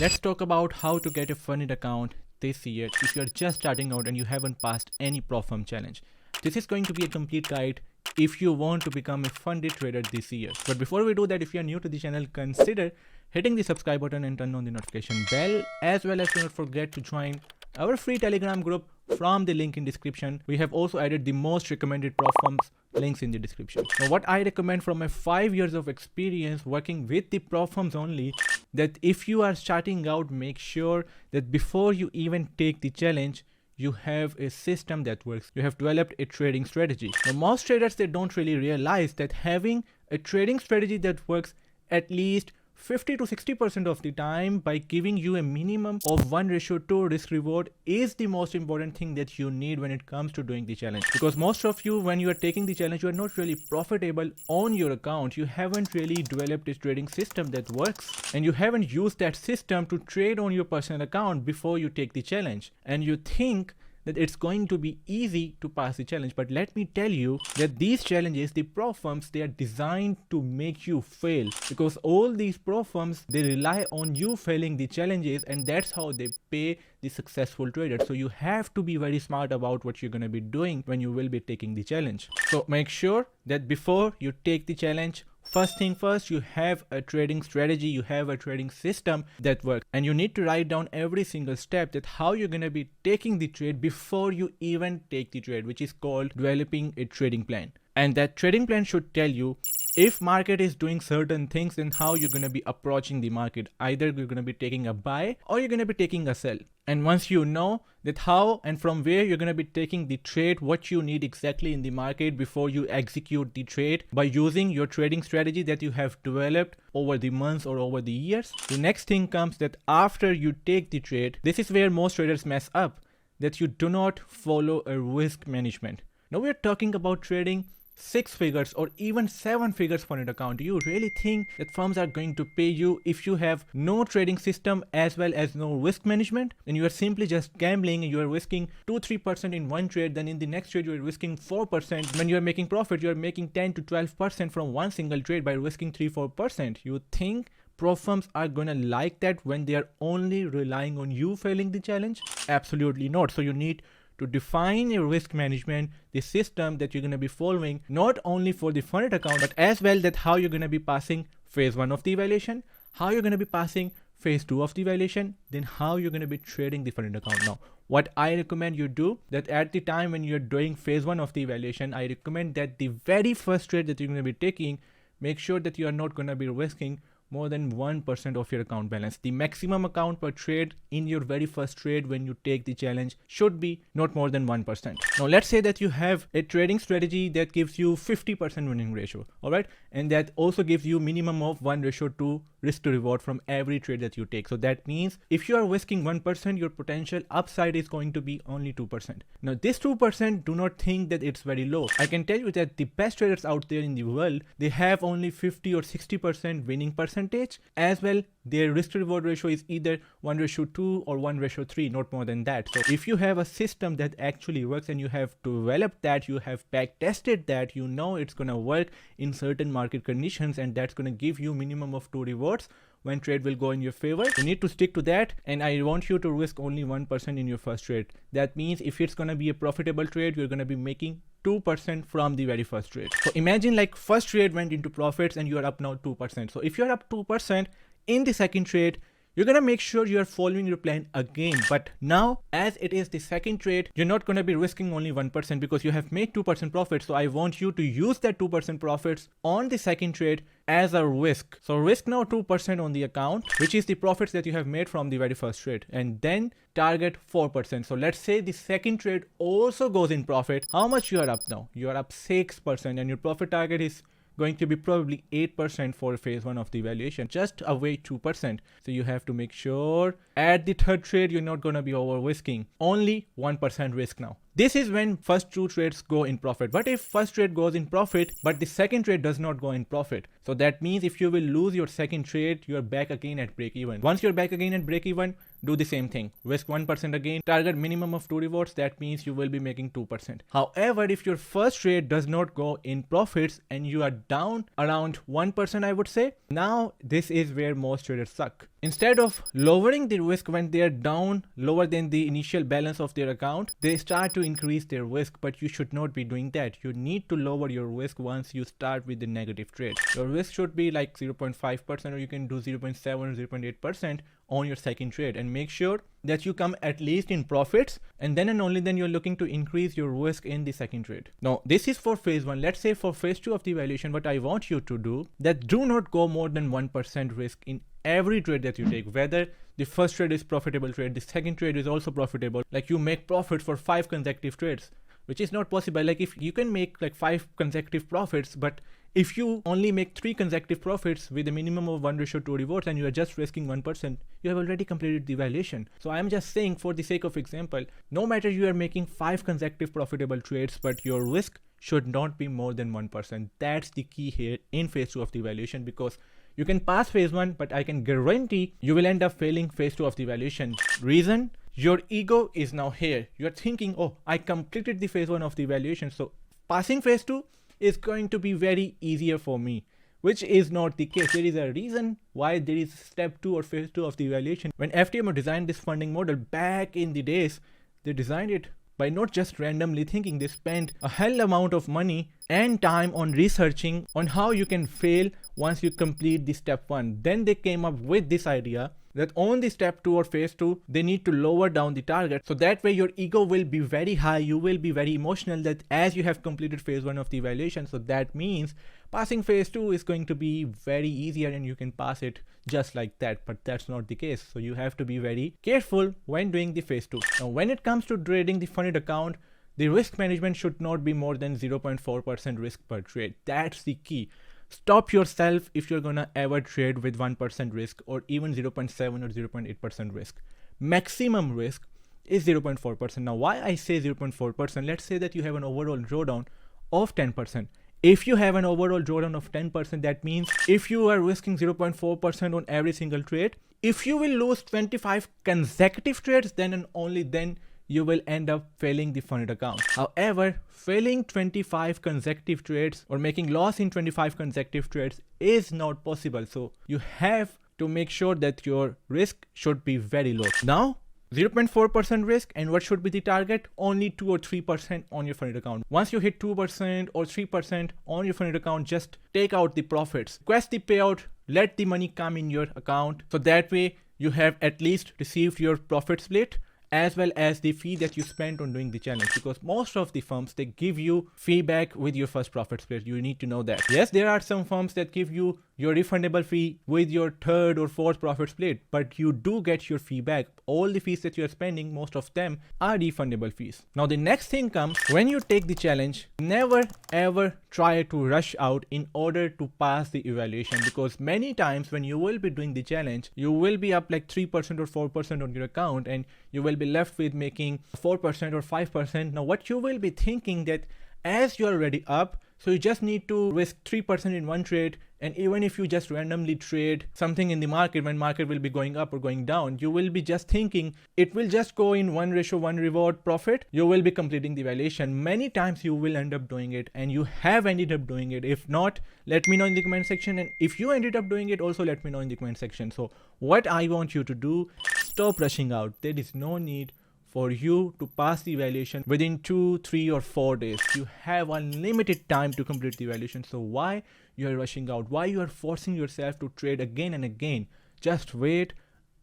Let's talk about how to get a funded account this year if you're just starting out and you haven't passed any Profirm challenge. This is going to be a complete guide if you want to become a funded trader this year. But before we do that, if you are new to the channel, consider hitting the subscribe button and turn on the notification bell, as well as do not forget to join our free Telegram group from the link in description. We have also added the most recommended Profirms links in the description. Now, what I recommend from my 5 years of experience working with the Profirms only, that if you are starting out, make sure that before you even take the challenge, you have a system that works. You have developed a trading strategy. Now, most traders, they don't really realize that having a trading strategy that works at least 50 to 60% of the time by giving you a minimum of 1:2 risk reward is the most important thing that you need when it comes to doing the challenge. Because most of you, when you are taking the challenge, you are not really profitable on your account. You haven't really developed a trading system that works, and you haven't used that system to trade on your personal account before you take the challenge. And you think that it's going to be easy to pass the challenge. But let me tell you that these challenges, the Profirms, they are designed to make you fail, because all these Profirms, they rely on you failing the challenges, and that's how they pay the successful traders. So you have to be very smart about what you're going to be doing when you will be taking the challenge. So make sure that before you take the challenge, first thing first, you have a trading strategy, you have a trading system that works, and you need to write down every single step that how you're going to be taking the trade before you even take the trade, which is called developing a trading plan. And that trading plan should tell you if market is doing certain things, then how you're going to be approaching the market. Either you're going to be taking a buy or you're going to be taking a sell. And once you know that how and from where you're going to be taking the trade, what you need exactly in the market before you execute the trade by using your trading strategy that you have developed over the months or over the years. The next thing comes that after you take the trade, this is where most traders mess up, that you do not follow a risk management. Now we're talking about trading 6 figures or even 7 figures for an account. Do you really think that firms are going to pay you if you have no trading system as well as no risk management? And you are simply just gambling and you are risking 2-3% in one trade, then in the next trade you are risking 4%. When you are making profit, you are making 10 to 12% from one single trade by risking 3-4%. You think Profirms are gonna like that when they are only relying on you failing the challenge? Absolutely not. So you need to define your risk management, the system that you're going to be following, not only for the funded account, but as well that how you're going to be passing phase 1 of the evaluation, how you're going to be passing phase 2 of the evaluation, then how you're going to be trading the funded account. Now, what I recommend you do, that at the time when you're doing phase 1 of the evaluation, I recommend that the very first trade that you're going to be taking, make sure that you are not going to be risking more than 1% of your account balance. The maximum account per trade in your very first trade when you take the challenge should be not more than 1%. Now let's say that you have a trading strategy that gives you 50% winning ratio, all right, and that also gives you minimum of 1:2 risk to reward from every trade that you take. So that means if you are risking 1%, your potential upside is going to be only 2%. Now this 2%, do not think that it's very low. I can tell you that the best traders out there in the world, they have only 50 or 60% winning percentage, as well their risk to reward ratio is either 1:2 or 1:3, not more than that. So if you have a system that actually works and you have developed that, you have back tested that, you know it's gonna work in certain market conditions, and that's gonna give you minimum of 2 rewards when trade will go in your favor. You need to stick to that, and I want you to risk only 1% in your first trade. That means if it's gonna be a profitable trade, you're gonna be making 2% from the very first trade. So imagine like first trade went into profits and you are up now 2%. So if you're up 2% in the second trade, you're gonna make sure you are following your plan again. But now, as it is the second trade, you're not gonna be risking only 1% because you have made 2% profit. So I want you to use that 2% profits on the second trade as a risk. So risk now 2% on the account, which is the profits that you have made from the very first trade, and then target 4%. So let's say the second trade also goes in profit. How much you are up now? You are up 6%, and your profit target is going to be probably 8% for phase 1 of the evaluation, just away 2%. So you have to make sure at the third trade, you're not going to be over risking, only 1% risk now. This is when first 2 trades go in profit. But if first trade goes in profit, but the second trade does not go in profit, so that means if you will lose your second trade, you're back again at break even. Once you're back again at break even, do the same thing. Risk 1% again, target minimum of 2 rewards. That means you will be making 2%. However, if your first trade does not go in profits and you are down around 1%, I would say, now this is where most traders suck. Instead of lowering the risk when they are down lower than the initial balance of their account, they start to increase their risk, but you should not be doing that. You need to lower your risk once you start with the negative trade. Your risk should be like 0.5%, or you can do 0.7 or 0.8% on your second trade, and make sure that you come at least in profits, and then and only then you're looking to increase your risk in the second trade. Now this is for phase 1. Let's say for phase 2 of the evaluation, what I want you to do, that do not go more than 1% risk in every trade that you take, whether the first trade is profitable trade, the second trade is also profitable, like you make profit for 5 consecutive trades, which is not possible. Like if you can make like 5 consecutive profits, but if you only make 3 consecutive profits with a minimum of 1:2 rewards and you are just risking 1%, you have already completed the evaluation. So I am just saying, for the sake of example, no matter you are making 5 consecutive profitable trades, but your risk should not be more than 1%. That's the key here in phase 2 of the evaluation, because you can pass phase 1, but I can guarantee you will end up failing phase 2 of the evaluation. Reason? Your ego is now here. You're thinking, oh, I completed the phase 1 of the evaluation, so passing phase 2 is going to be very easier for me, which is not the case. There is a reason why there is step 2 or phase 2 of the evaluation. When FTMO designed this funding model back in the days, they designed it by not just randomly thinking. They spent a hell amount of money and time on researching on how you can fail once you complete the step 1. Then they came up with this idea that on the step 2 or phase 2, they need to lower down the target. So that way your ego will be very high. You will be very emotional that as you have completed phase 1 of the evaluation. So that means passing phase 2 is going to be very easier and you can pass it just like that. But that's not the case. So you have to be very careful when doing the phase 2. Now, when it comes to trading the funded account, the risk management should not be more than 0.4% risk per trade. That's the key. Stop yourself if you're gonna ever trade with 1% risk or even 0.7 or 0.8% risk. Maximum risk is 0.4%. Now, why I say 0.4%? Let's say that you have an overall drawdown of 10%. If you have an overall drawdown of 10%, that means if you are risking 0.4% on every single trade, if you will lose 25 consecutive trades, then and only then you will end up failing the funded account. However, failing 25 consecutive trades or making loss in 25 consecutive trades is not possible. So you have to make sure that your risk should be very low. Now, 0.4% risk, and what should be the target? Only 2 or 3% on your funded account. Once you hit 2% or 3% on your funded account, just take out the profits. Request the payout, let the money come in your account. So that way you have at least received your profit split, as well as the fee that you spent on doing the challenge, because most of the firms, they give you feedback with your first profit split. You need to know that. Yes, there are some firms that give you your refundable fee with your third or fourth profit split, but you do get your feedback. All the fees that you are spending, most of them are refundable fees. Now the next thing comes, when you take the challenge, never ever try to rush out in order to pass the evaluation, because many times when you will be doing the challenge, you will be up like 3% or 4% on your account, and you will be left with making 4% or 5%. Now what you will be thinking that as you are already up, so you just need to risk 3% in one trade, and even if you just randomly trade something in the market, when market will be going up or going down, you will be just thinking it will just go in 1:1 reward profit. You will be completing the evaluation. Many times you will end up doing it, and you have ended up doing it. If not, let me know in the comment section, and if you ended up doing it, also let me know in the comment section. So what I want you to do, stop rushing out. There is no need for you to pass the evaluation within 2, 3 or 4 days. You have unlimited time to complete the evaluation. So why you are rushing out? Why you are forcing yourself to trade again and again? Just wait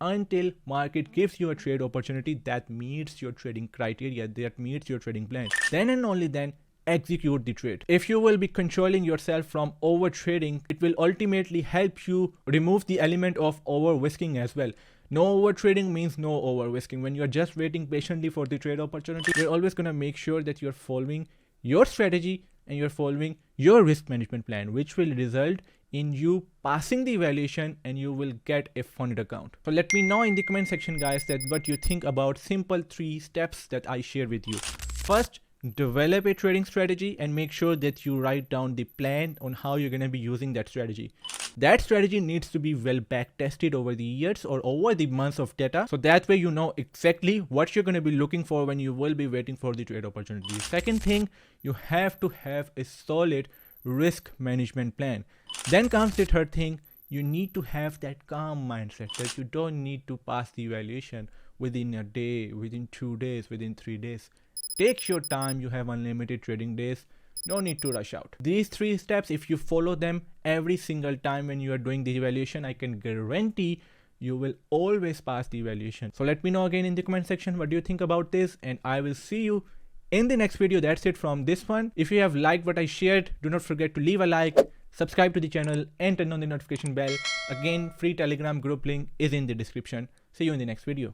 until market gives you a trade opportunity that meets your trading criteria, that meets your trading plan. Then and only then execute the trade. If you will be controlling yourself from over trading, it will ultimately help you remove the element of over risking as well. No over trading means no over risking. When you're just waiting patiently for the trade opportunity, you're always going to make sure that you're following your strategy and you're following your risk management plan, which will result in you passing the evaluation and you will get a funded account. So let me know in the comment section, guys, that what you think about simple 3 steps that I share with you. First, develop a trading strategy and make sure that you write down the plan on how you're going to be using that strategy. That strategy needs to be well back tested over the years or over the months of data. So that way you know exactly what you're going to be looking for when you will be waiting for the trade opportunity. Second thing, you have to have a solid risk management plan. Then comes the third thing, You need to have that calm mindset that you don't need to pass the evaluation within a day, within 2 days, within 3 days. Take your time, you have unlimited trading days. No need to rush out. These 3 steps, if you follow them every single time when you are doing the evaluation, I can guarantee you will always pass the evaluation. So let me know again in the comment section what do you think about this, and I will see you in the next video. That's it from this one. If you have liked what I shared, do not forget to leave a like, subscribe to the channel and turn on the notification bell. Again, free Telegram group link is in the description. See you in the next video.